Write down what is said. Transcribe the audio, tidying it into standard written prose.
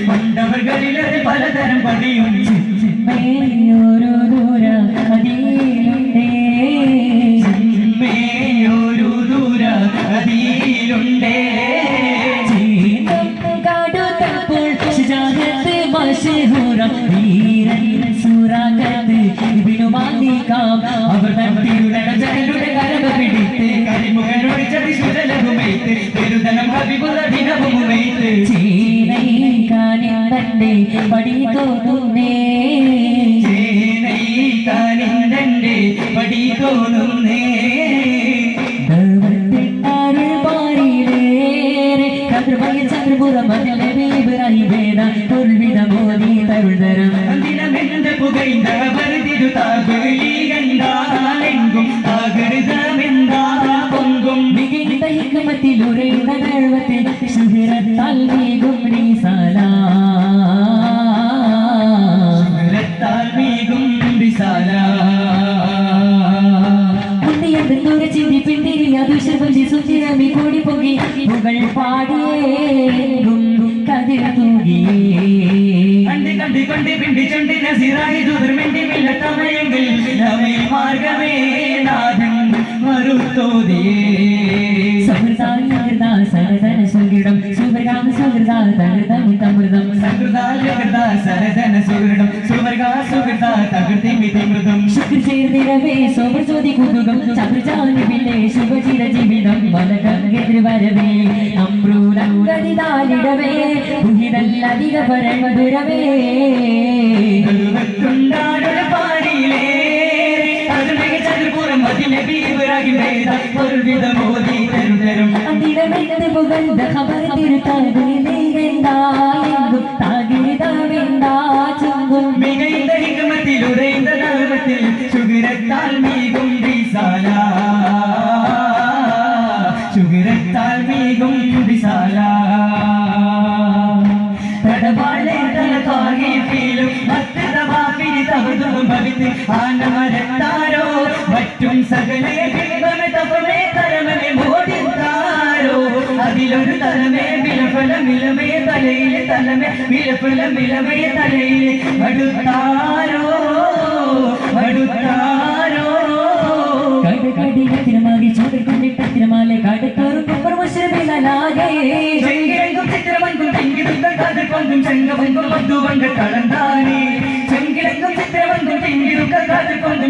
കൊണ്ടവകളിലത് പലതരം പതിയും ഒരു ദൂര അതിലുണ്ടേ ഒരു ദൂര അതിലുണ്ടേ കാടുത്തപ്പോൾ ശുജാഅത്ത് മശഹൂറ വീരൻ സൂറാകത്ത് ഇബ്നു മാലിക്കാം അവർ തട്ടിയുടെ ജനലുടെ കരമ പിടിത്ത് കരിമുഖനോട് ചതി സുരലകുമൈത്ത് പെരുതനം ഹബീബുള്ള ദിനവുമൈത്ത് ചേനൈക്കാനിന്റെ പടി തോന്നുന്നേ ചേനൈക്കാനിന്റെ പടി തോന്നുന്നേ ചന്ദ്രപുരം തോൽവിധമോദി തരുതരം ദിനമെന്ത് പുകൈന്ത വരുതിരു താകും ആകരുതമെന്താ പൊങ്കും മികൈന്ത ഹിക്മത്തിലുറയുന്ന കഴിവത്തിൽ സുഹിറത്താൽ നീകും റിസാല സുഹിറത്താൽ നീകും റിസാല ചിന്തി പിന്തിരിഞ്ഞ ദുഷപഞ്ചി സുചിരമി കൂടി പൊങ്ങി പുകൾ പാടിയേകും കതിർ തൂകിയേ കണ്ടി കണ്ടി കണ്ടി പിണ്ടി ചണ്ടി നസിറായി ദുർമെണ്ടി മില്ലത്തമയെങ്കിൽ നമേ മാർഗമേ നാഥൻ മറുത്തോതിയേ സഹൃദാ സരദന സുഗിടം സുവർഗാം സുഹൃദാ തകൃതം തമൃതം സഹൃദാ സരദന സുഗിടം സുവർഗാ തകൃതിമിതമൃതം ശുക്ർ ചേർന്നിരവേ സോമർ ജ്യോതി കുതുകം ചതുർജാനി പിന്നെ ശുഭചിര ജീവിതം വലകെതിർ വരവേ അമ്രൂലങ്കടിതാലിടവേ ഉഹിതല്ലധിക പരമധുരവേ കൊണ്ടാടുള്ള പാടിയിലേ ചതുർപുരം അതിനബീവരാകി വേദ ഒരുവിധമോദി തരുതരും അതിരമെന്ന് പുകഴ്ന്ന ഖബർ തിരുത്താകും താകിരിതാവെന്താ ചുങ്കും മികൈന്ത ഹിക്മത്തിലുറൈന്ത നാമത്തിൽ സുഗിരത്താൽ മീകും റിസാല സുഗിരത്താൽ മീകും റിസാല തടവാളെ തലതാകി ഫീലും മത്ത് തവാഫിനി തവതും ഭവിത്ത് ആനമരത്താരോ മറ്റും സകലേ ബിംബമെ തപമേ തരമേ മോദിത്താരോ അതിലൊരു തലമേ വിലഫലമിലമേ തലയിലെ തലമേ വിലഫലമിലമേ തലയിലെ മടുത്താരോ മടുത്താരോ കടികത്തിനുമാകി ചൂടിക്കൊണ്ടിട്ടത്തിനുമാലെ കടുത്തോറും പ്രമോശനാകെ ചെങ്കിരങ്കും ചിത്രവങ്കും തെങ്കിടും കാതിർക്കൊണ്ടും ചെങ്കവങ്കും മധുവങ്ക കളന്താനേ ചെങ്കിരങ്കും ചിത്രവങ്കും തെങ്കിടും കാതിർക്കൊണ്ടും